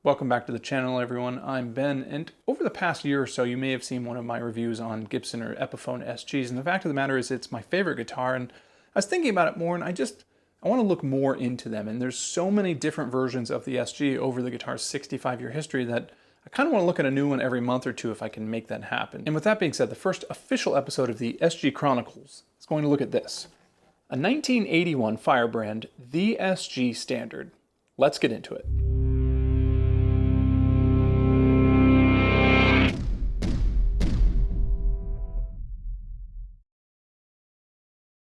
Welcome back to the channel, everyone. I'm Ben, and over the past year or so, you may have seen one of my reviews on Gibson or Epiphone SGs, and the fact of the matter is it's my favorite guitar, and I was thinking about it more, and I want to look more into them, and there's so many different versions of the SG over the guitar's 65-year history that I kind of want to look at a new one every month or two if I can make that happen. And with that being said, the first official episode of the SG Chronicles is going to look at this. A 1981 Firebrand, the SG Standard. Let's get into it.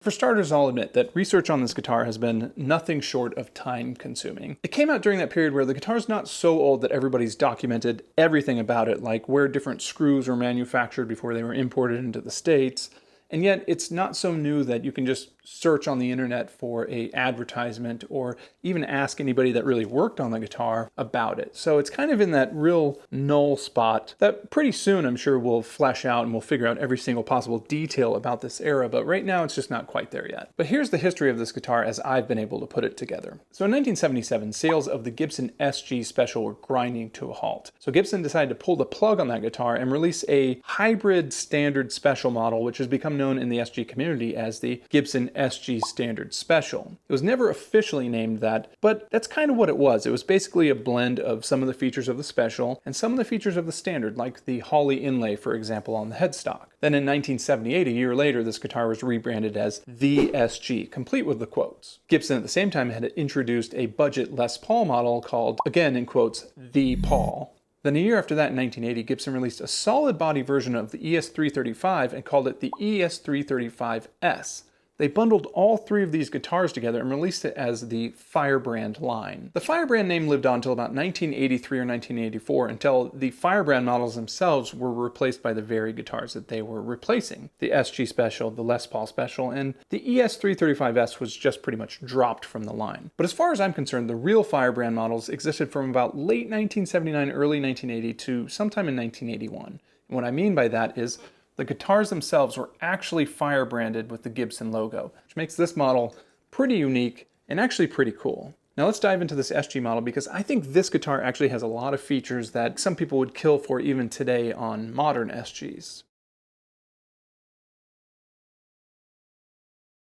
For starters, I'll admit that research on this guitar has been nothing short of time-consuming. It came out during that period where the guitar's not so old that everybody's documented everything about it, like where different screws were manufactured before they were imported into the States, and yet it's not so new that you can just search on the internet for an advertisement or even ask anybody that really worked on the guitar about it. So it's kind of in that real null spot that pretty soon I'm sure we'll flesh out and we'll figure out every single possible detail about this era, but right now it's just not quite there yet. But here's the history of this guitar as I've been able to put it together. So in 1977, sales of the Gibson SG Special were grinding to a halt. So Gibson decided to pull the plug on that guitar and release a hybrid standard special model, which has become known in the SG community as the Gibson SG Standard Special. It was never officially named that, but that's kind of what it was. It was basically a blend of some of the features of the Special and some of the features of the Standard, like the Holly inlay, for example, on the headstock. Then in 1978, a year later, this guitar was rebranded as the SG, complete with the quotes. Gibson at the same time had introduced a budget Les Paul model called, again in quotes, the Paul. Then a year after that, in 1980, Gibson released a solid body version of the ES335 and called it the ES335S. They bundled all three of these guitars together and released it as the Firebrand line. The Firebrand name lived on until about 1983 or 1984, until the Firebrand models themselves were replaced by the very guitars that they were replacing. The SG Special, the Les Paul Special, and the ES335S was just pretty much dropped from the line. But as far as I'm concerned, the real Firebrand models existed from about late 1979, early 1980 to sometime in 1981. And what I mean by that is the guitars themselves were actually Firebranded with the Gibson logo, which makes this model pretty unique and actually pretty cool. Now let's dive into this SG model because I think this guitar actually has a lot of features that some people would kill for even today on modern SGs.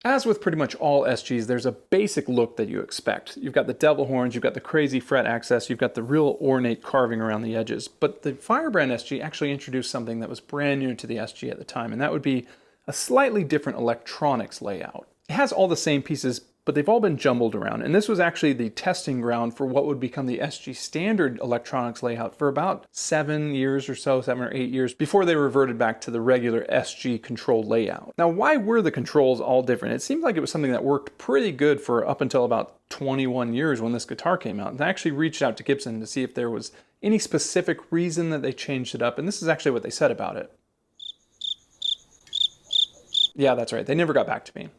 As with pretty much all SGs, there's a basic look that you expect. You've got the devil horns, you've got the crazy fret access, you've got the real ornate carving around the edges. But the Firebrand SG actually introduced something that was brand new to the SG at the time, and that would be a slightly different electronics layout. It has all the same pieces, but they've all been jumbled around, and this was actually the testing ground for what would become the SG standard electronics layout for about 7 years or so, 7 or 8 years, before they reverted back to the regular SG control layout. Now, why were the controls all different? It seemed like it was something that worked pretty good for up until about 21 years when this guitar came out, and I actually reached out to Gibson to see if there was any specific reason that they changed it up, and this is actually what they said about it. Yeah, that's right, they never got back to me.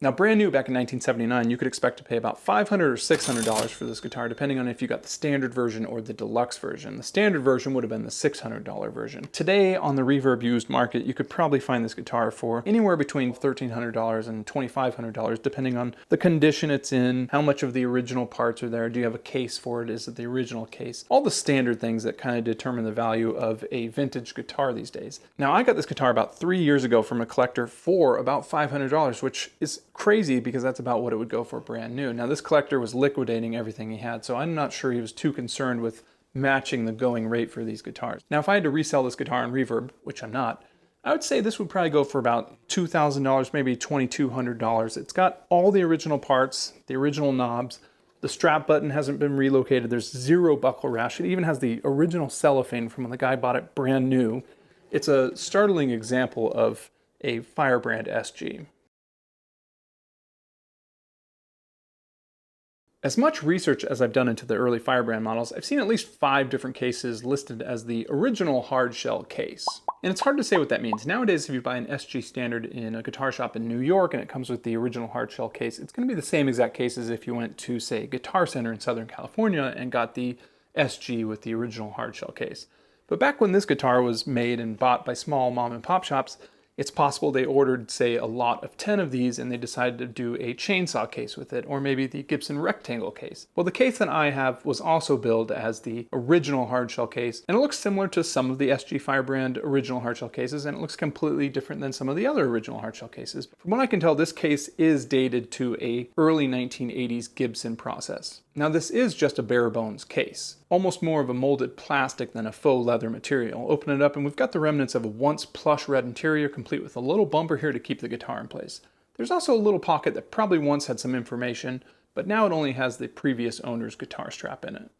Now, brand new back in 1979, you could expect to pay about $500 or $600 for this guitar, depending on if you got the standard version or the deluxe version. The standard version would have been the $600 version. Today, on the reverb used market, you could probably find this guitar for anywhere between $1,300 and $2,500, depending on the condition it's in, how much of the original parts are there, do you have a case for it, is it the original case? All the standard things that kind of determine the value of a vintage guitar these days. Now, I got this guitar about 3 years ago from a collector for about $500, which is crazy because that's about what it would go for brand new. Now this collector was liquidating everything he had, so I'm not sure he was too concerned with matching the going rate for these guitars. Now if I had to resell this guitar on reverb, which I'm not, I would say this would probably go for about $2,000, maybe $2,200. It's got all the original parts, the original knobs, the strap button hasn't been relocated, there's zero buckle rash, it even has the original cellophane from when the guy bought it brand new. It's a startling example of a Firebrand SG. As much research as I've done into the early Firebrand models, I've seen at least 5 different cases listed as the original hard shell case. And it's hard to say what that means. Nowadays, if you buy an SG Standard in a guitar shop in New York and it comes with the original hard shell case, it's going to be the same exact case as if you went to, say, Guitar Center in Southern California and got the SG with the original hard shell case. But back when this guitar was made and bought by small mom and pop shops, It's possible they ordered, say, a lot of 10 of these and they decided to do a chainsaw case with it, or maybe the Gibson rectangle case. Well, the case that I have was also billed as the original hardshell case, and it looks similar to some of the SG Firebrand original hardshell cases, and it looks completely different than some of the other original hardshell cases. From what I can tell, this case is dated to a early 1980s Gibson process. Now, this is just a bare bones case, almost more of a molded plastic than a faux leather material. Open it up and we've got the remnants of a once plush red interior, complete with a little bumper here to keep the guitar in place. There's also a little pocket that probably once had some information, but now it only has the previous owner's guitar strap in it.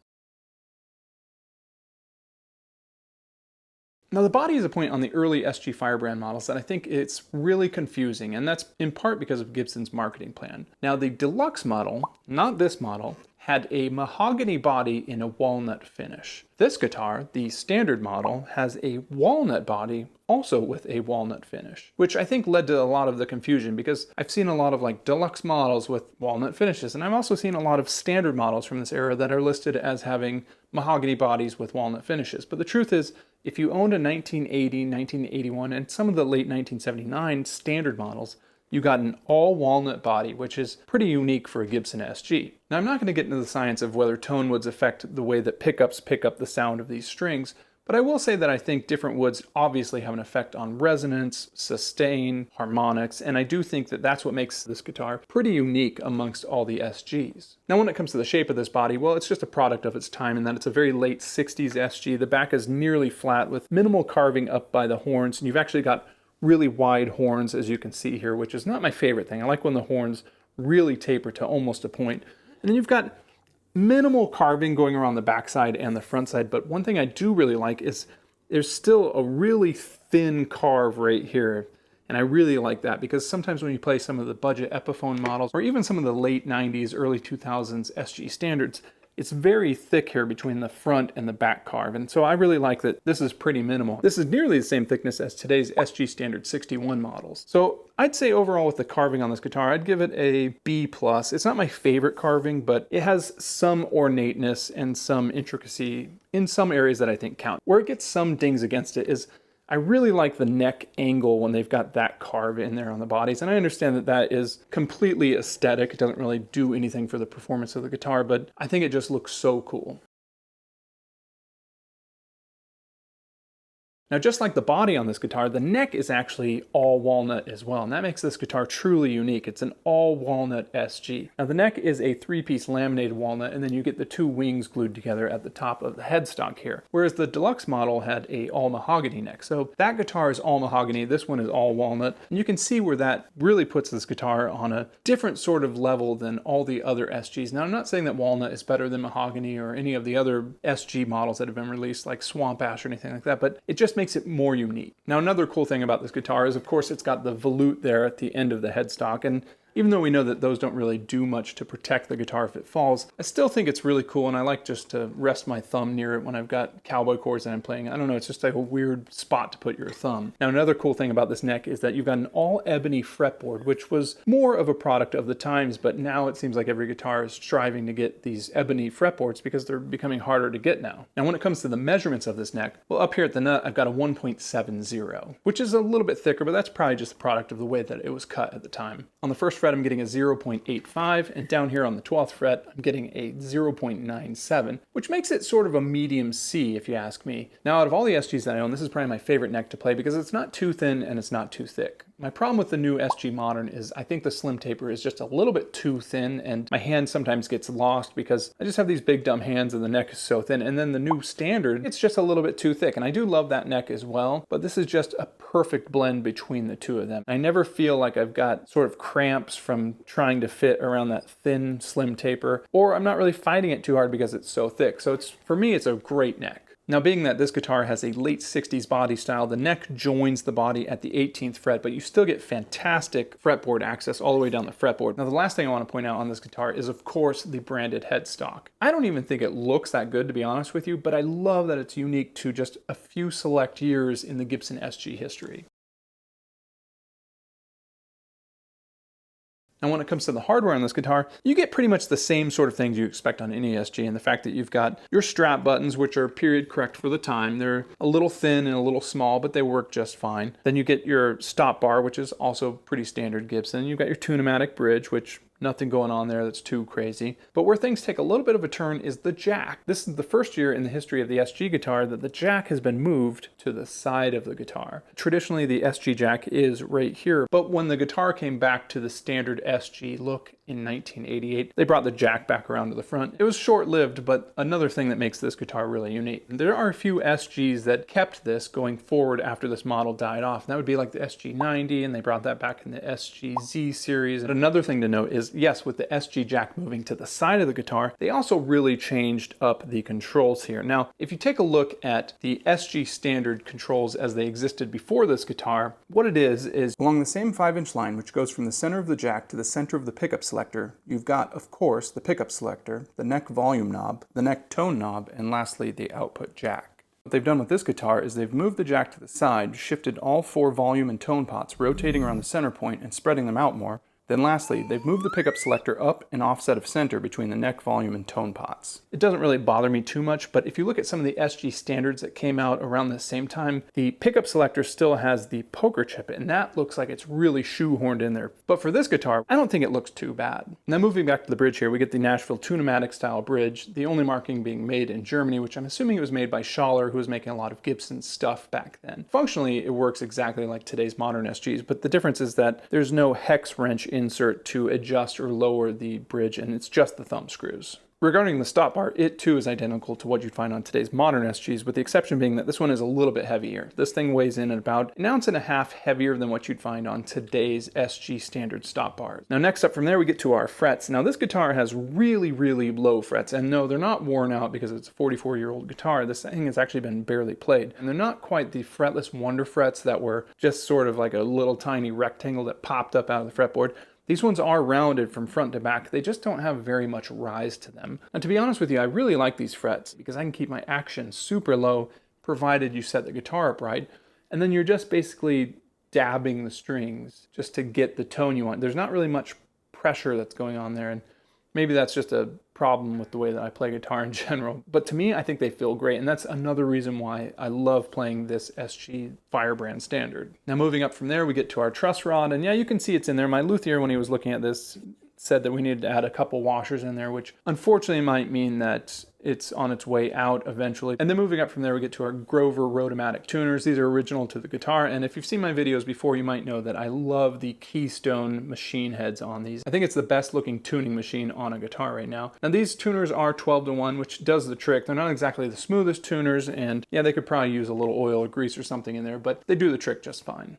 Now, the body is a point on the early SG Firebrand models that I think it's really confusing, and that's in part because of Gibson's marketing plan. Now, the deluxe model, not this model, had a mahogany body in a walnut finish. This guitar, the standard model, has a walnut body also with a walnut finish, which I think led to a lot of the confusion because I've seen a lot of like deluxe models with walnut finishes, and I've also seen a lot of standard models from this era that are listed as having mahogany bodies with walnut finishes. But the truth is, if you owned a 1980, 1981, and some of the late 1979 standard models, you got an all walnut body, which is pretty unique for a Gibson SG. Now, I'm not going to get into the science of whether tone woods affect the way that pickups pick up the sound of these strings, but I will say that I think different woods obviously have an effect on resonance, sustain, harmonics, and I do think that that's what makes this guitar pretty unique amongst all the SGs. Now, when it comes to the shape of this body, well, it's just a product of its time in that it's a very late 60s SG. The back is nearly flat with minimal carving up by the horns, and you've actually got really wide horns, as you can see here, which is not my favorite thing. I like when the horns really taper to almost a point. And then you've got minimal carving going around the backside and the front side, but one thing I do really like is there's still a really thin carve right here, and I really like that because sometimes when you play some of the budget Epiphone models, or even some of the late 90s, early 2000s SG standards, it's very thick here between the front and the back carve, and so I really like that this is pretty minimal. This is nearly the same thickness as today's SG Standard 61 models. So I'd say overall with the carving on this guitar, I'd give it a B+. It's not my favorite carving, but it has some ornateness and some intricacy in some areas that I think count. Where it gets some dings against it is I really like the neck angle when they've got that carve in there on the bodies, and I understand that that is completely aesthetic. It doesn't really do anything for the performance of the guitar, but I think it just looks so cool. Now, just like the body on this guitar, the neck is actually all walnut as well, and that makes this guitar truly unique. It's an all walnut SG. Now, the neck is a 3-piece laminated walnut, and then you get the 2 wings glued together at the top of the headstock here, whereas the deluxe model had a all mahogany neck. So that guitar is all mahogany, this one is all walnut, and you can see where that really puts this guitar on a different sort of level than all the other SGs. Now, I'm not saying that walnut is better than mahogany or any of the other SG models that have been released, like Swamp Ash or anything like that, but it just makes it more unique. Now, another cool thing about this guitar is, of course, it's got the volute there at the end of the headstock, and even though we know that those don't really do much to protect the guitar if it falls, I still think it's really cool, and I like just to rest my thumb near it when I've got cowboy chords that I'm playing. I don't know, it's just like a weird spot to put your thumb. Now, another cool thing about this neck is that you've got an all ebony fretboard, which was more of a product of the times, but now it seems like every guitar is striving to get these ebony fretboards because they're becoming harder to get now. Now, when it comes to the measurements of this neck, well, up here at the nut, I've got a 1.70, which is a little bit thicker, but that's probably just a product of the way that it was cut at the time. On the first fret, I'm getting a 0.85, and down here on the 12th fret, I'm getting a 0.97, which makes it sort of a medium C, if you ask me. Now, out of all the SGs that I own, this is probably my favorite neck to play because it's not too thin and it's not too thick. My problem with the new SG Modern is I think the slim taper is just a little bit too thin, and my hand sometimes gets lost because I just have these big dumb hands and the neck is so thin. And then the new Standard, it's just a little bit too thick, and I do love that neck as well, but this is just a perfect blend between the two of them. I never feel like I've got sort of cramps from trying to fit around that thin, slim taper, or I'm not really fighting it too hard because it's so thick. So for me, it's a great neck. Now, being that this guitar has a late 60s body style, the neck joins the body at the 18th fret, but you still get fantastic fretboard access all the way down the fretboard. Now, the last thing I want to point out on this guitar is, of course, the branded headstock. I don't even think it looks that good, to be honest with you, but I love that it's unique to just a few select years in the Gibson SG history. Now when it comes to the hardware on this guitar, you get pretty much the same sort of things you expect on any SG, and the fact that you've got your strap buttons, which are period correct for the time. They're a little thin and a little small, but they work just fine. Then you get your stop bar, which is also pretty standard Gibson. You've got your tune-o-matic bridge, which nothing going on there that's too crazy. But where things take a little bit of a turn is the jack. This is the first year in the history of the SG guitar that the jack has been moved to the side of the guitar. Traditionally, the SG jack is right here, but when the guitar came back to the standard SG look in 1988, they brought the jack back around to the front. It was short-lived, but another thing that makes this guitar really unique. There are a few SGs that kept this going forward after this model died off. And that would be like the SG90, and they brought that back in the SGZ series. And another thing to note is, yes, with the SG jack moving to the side of the guitar, they also really changed up the controls here. Now, if you take a look at the SG standard controls as they existed before this guitar, what it is along the same 5-inch line, which goes from the center of the jack to the center of the pickup selector, you've got, of course, the pickup selector, the neck volume knob, the neck tone knob, and lastly, the output jack. What they've done with this guitar is they've moved the jack to the side, shifted all 4 volume and tone pots, rotating around the center point and spreading them out more. Then lastly, they've moved the pickup selector up and offset of center between the neck volume and tone pots. It doesn't really bother me too much, but if you look at some of the SG standards that came out around the same time, the pickup selector still has the poker chip, and that looks like it's really shoehorned in there. But for this guitar, I don't think it looks too bad. Now moving back to the bridge here, we get the Nashville tune-o-matic style bridge, the only marking being made in Germany, which I'm assuming it was made by Schaller, who was making a lot of Gibson stuff back then. Functionally, it works exactly like today's modern SGs, but the difference is that there's no hex wrench insert to adjust or lower the bridge, and it's just the thumb screws. Regarding the stop bar, it too is identical to what you'd find on today's modern SGs, with the exception being that this one is a little bit heavier. This thing weighs in at about 1.5 ounces heavier than what you'd find on today's SG standard stop bars. Now next up from there we get to our frets. Now this guitar has really, really low frets, and no, they're not worn out because it's a 44-year-old guitar. This thing has actually been barely played, and they're not quite the fretless wonder frets that were just sort of like a little tiny rectangle that popped up out of the fretboard. These ones are rounded from front to back. They just don't have very much rise to them. And to be honest with you, I really like these frets because I can keep my action super low, provided you set the guitar up right. And then you're just basically dabbing the strings just to get the tone you want. There's not really much pressure that's going on there. And maybe that's just a problem with the way that I play guitar in general. But to me, I think they feel great. And that's another reason why I love playing this SG Firebrand standard. Now moving up from there, we get to our truss rod. And yeah, you can see it's in there. My luthier, when he was looking at this, said that we needed to add a couple washers in there, which unfortunately might mean that it's on its way out eventually. And then moving up from there, we get to our Grover RodeLink tuners. These are original to the guitar, and if you've seen my videos before, you might know that I love the Keystone machine heads on these. I think it's the best looking tuning machine on a guitar right now. Now these tuners are 12-to-1, which does the trick. They're not exactly the smoothest tuners, and yeah, they could probably use a little oil or grease or something in there, but they do the trick just fine.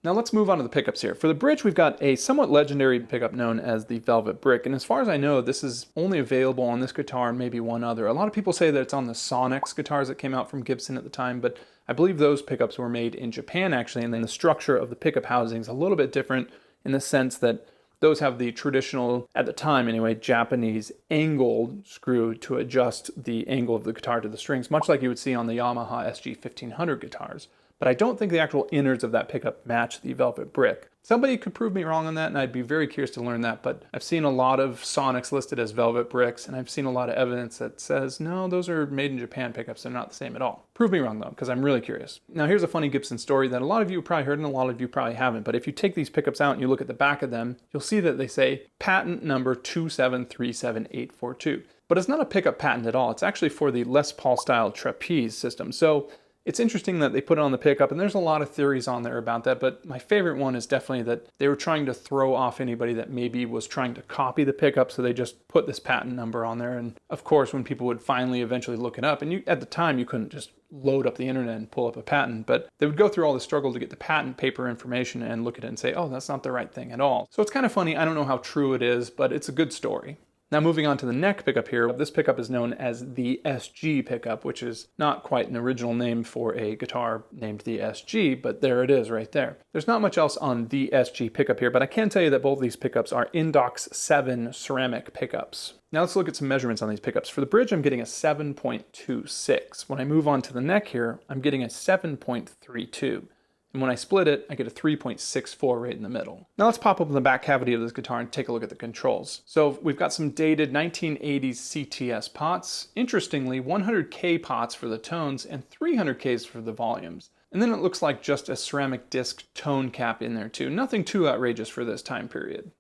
Now let's move on to the pickups here. For the bridge, we've got a somewhat legendary pickup known as the Velvet Brick, and as far as I know, this is only available on this guitar and maybe one other. A lot of people say that it's on the Sonics guitars that came out from Gibson at the time, but I believe those pickups were made in Japan actually, and then the structure of the pickup housing is a little bit different in the sense that those have the traditional, at the time anyway, Japanese angled screw to adjust the angle of the guitar to the strings, much like you would see on the Yamaha SG 1500 guitars. But I don't think the actual innards of that pickup match the Velvet Brick. Somebody could prove me wrong on that, and I'd be very curious to learn that, but I've seen a lot of Sonics listed as Velvet Bricks, and I've seen a lot of evidence that says, no, those are made in Japan pickups, they're not the same at all. Prove me wrong though, because I'm really curious. Now here's a funny Gibson story that a lot of you probably heard and a lot of you probably haven't, but if you take these pickups out and you look at the back of them, you'll see that they say patent number 2737842. But it's not a pickup patent at all, it's actually for the Les Paul style trapeze system. So it's interesting that they put it on the pickup, and there's a lot of theories on there about that, but my favorite one is definitely that they were trying to throw off anybody that maybe was trying to copy the pickup, so they just put this patent number on there. And of course, when people would finally eventually look it up, and at the time you couldn't just load up the internet and pull up a patent, but they would go through all the struggle to get the patent paper information and look at it and say, oh, that's not the right thing at all. So it's kind of funny. I don't know how true it is, but it's a good story. Now moving on to the neck pickup here, this pickup is known as the SG pickup, which is not quite an original name for a guitar named the SG, but there it is right there. There's not much else on the SG pickup here, but I can tell you that both of these pickups are Indox 7 ceramic pickups. Now let's look at some measurements on these pickups. For the bridge, I'm getting a 7.26. When I move on to the neck here, I'm getting a 7.32. And when I split it, I get a 3.64 right in the middle. Now let's pop open the back cavity of this guitar and take a look at the controls. So we've got some dated 1980s CTS pots. Interestingly, 100K pots for the tones and 300Ks for the volumes. And then it looks like just a ceramic disc tone cap in there too. Nothing too outrageous for this time period.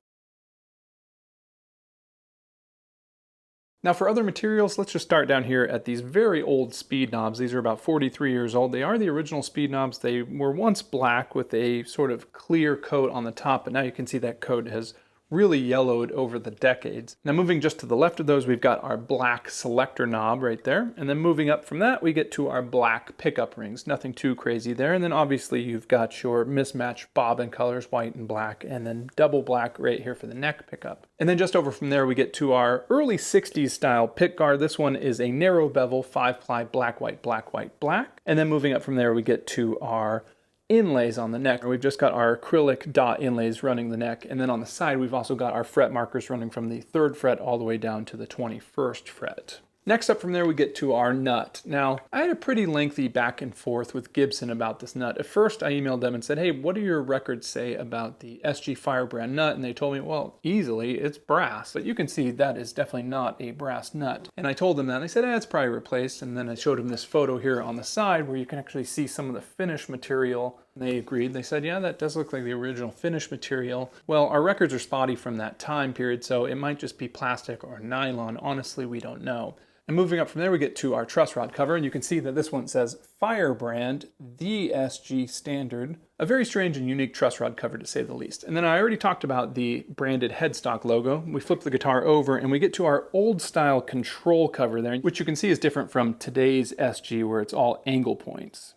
Now for other materials, let's just start down here at these very old speed knobs. These are about 43 years old. They are the original speed knobs. They were once black with a sort of clear coat on the top, but now you can see that coat has really yellowed over the decades. Now moving just to the left of those, we've got our black selector knob right there. And then moving up from that, we get to our black pickup rings. Nothing too crazy there. And then obviously you've got your mismatched bobbin colors, white and black, and then double black right here for the neck pickup. And then just over from there, we get to our early 60s style pick guard. This one is a narrow bevel 5-ply black, white, black, white, black. And then moving up from there, we get to our inlays on the neck. We've just got our acrylic dot inlays running the neck, and then on the side we've also got our fret markers running from the 3rd fret all the way down to the 21st fret. Next up from there we get to our nut. Now, I had a pretty lengthy back and forth with Gibson about this nut. At first I emailed them and said, hey, what do your records say about the SG Firebrand nut? And they told me, well, easily, it's brass. But you can see that is definitely not a brass nut. And I told them that, and they said, it's probably replaced. And then I showed them this photo here on the side where you can actually see some of the finish material. And they agreed. They said, yeah, that does look like the original finish material. Well, our records are spotty from that time period, so it might just be plastic or nylon. Honestly, we don't know. And moving up from there, we get to our truss rod cover, and you can see that this one says Firebrand, the SG standard. A very strange and unique truss rod cover, to say the least. And then I already talked about the branded headstock logo. We flip the guitar over, and we get to our old style control cover there, which you can see is different from today's SG, where it's all angle points.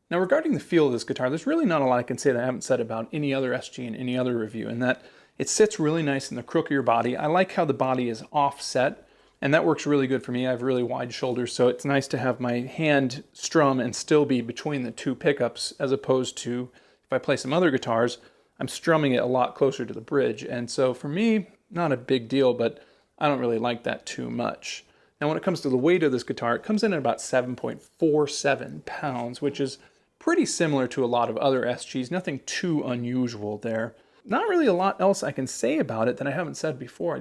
Now regarding the feel of this guitar, there's really not a lot I can say that I haven't said about any other SG in any other review, and that it sits really nice in the crook of your body. I like how the body is offset, and that works really good for me. I have really wide shoulders, so it's nice to have my hand strum and still be between the two pickups, as opposed to if I play some other guitars, I'm strumming it a lot closer to the bridge. And so for me, not a big deal, but I don't really like that too much. Now when it comes to the weight of this guitar, it comes in at about 7.47 pounds, which is pretty similar to a lot of other SGs, nothing too unusual there. Not really a lot else I can say about it that I haven't said before.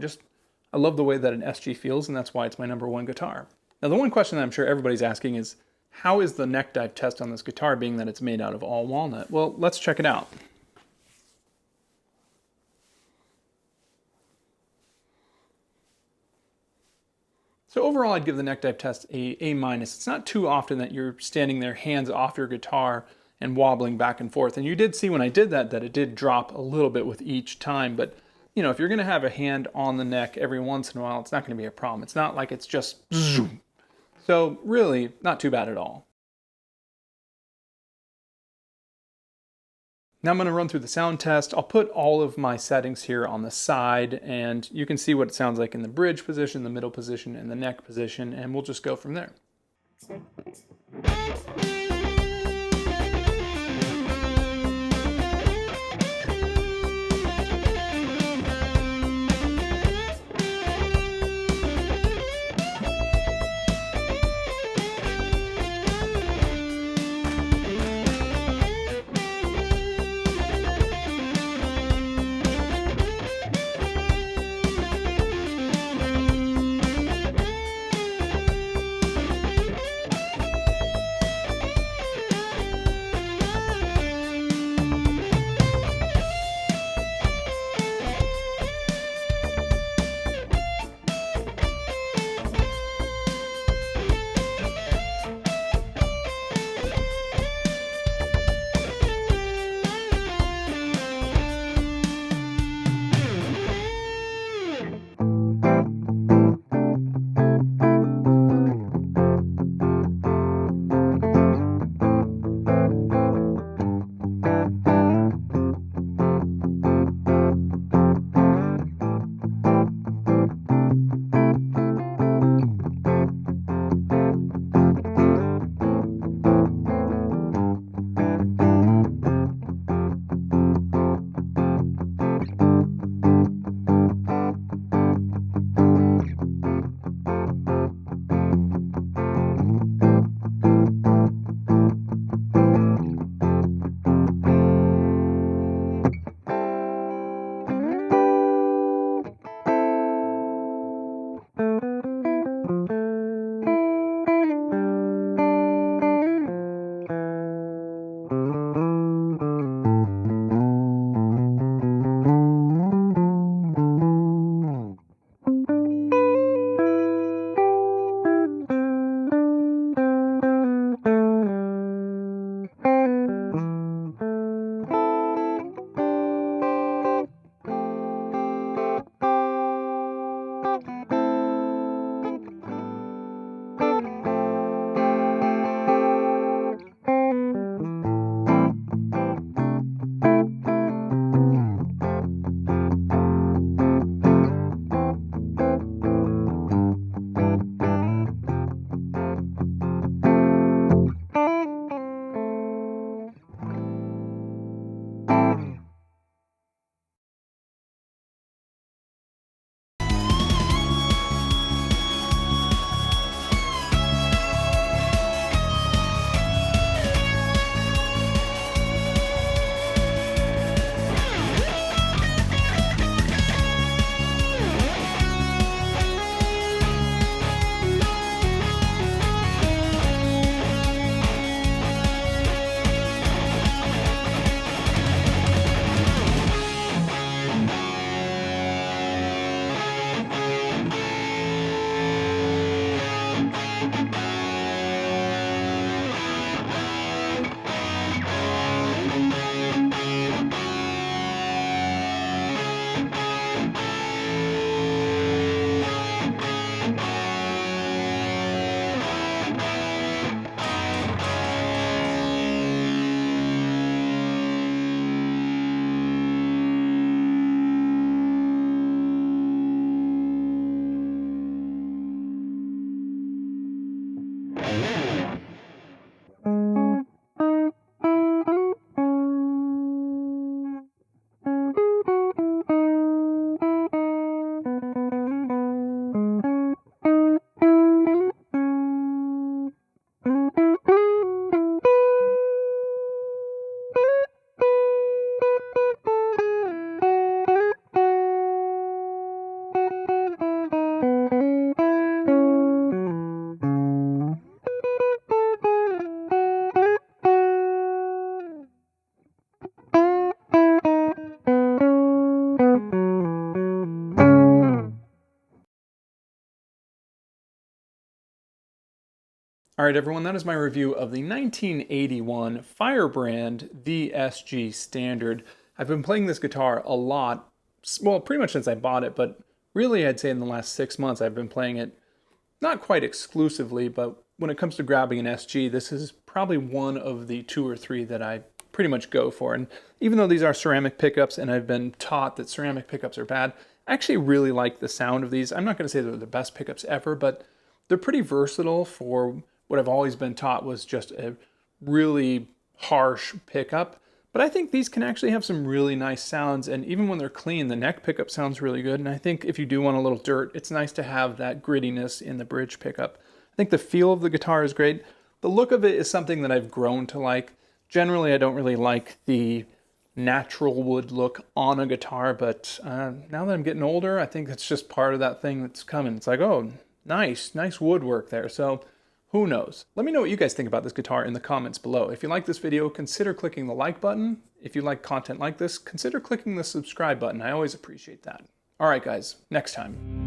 I love the way that an SG feels, and that's why it's my #1 guitar. Now the one question that I'm sure everybody's asking is, how is the neck dive test on this guitar, being that it's made out of all walnut? Well, let's check it out. So overall, I'd give the neck dive test a A-. It's not too often that you're standing there, hands off your guitar, and wobbling back and forth. And you did see when I did that it did drop a little bit with each time. But, you know, if you're going to have a hand on the neck every once in a while, it's not going to be a problem. It's not like it's just zoom. So really, not too bad at all. Now I'm going to run through the sound test. I'll put all of my settings here on the side, and you can see what it sounds like in the bridge position, the middle position, and the neck position, and we'll just go from there. All right, everyone, that is my review of the 1981 Firebrand SG Standard. I've been playing this guitar a lot, well, pretty much since I bought it, but really I'd say in the last 6 months I've been playing it not quite exclusively, but when it comes to grabbing an SG, this is probably one of the 2 or 3 that I pretty much go for. And even though these are ceramic pickups and I've been taught that ceramic pickups are bad, I actually really like the sound of these. I'm not going to say they're the best pickups ever, but they're pretty versatile for what I've always been taught was just a really harsh pickup. But I think these can actually have some really nice sounds, and even when they're clean, the neck pickup sounds really good. And I think if you do want a little dirt, it's nice to have that grittiness in the bridge pickup. I think the feel of the guitar is great. The look of it is something that I've grown to like. Generally, I don't really like the natural wood look on a guitar, but now that I'm getting older, I think it's just part of that thing that's coming. It's like, oh, nice woodwork there. So who knows? Let me know what you guys think about this guitar in the comments below. If you like this video, consider clicking the like button. If you like content like this, consider clicking the subscribe button. I always appreciate that. All right, guys, next time.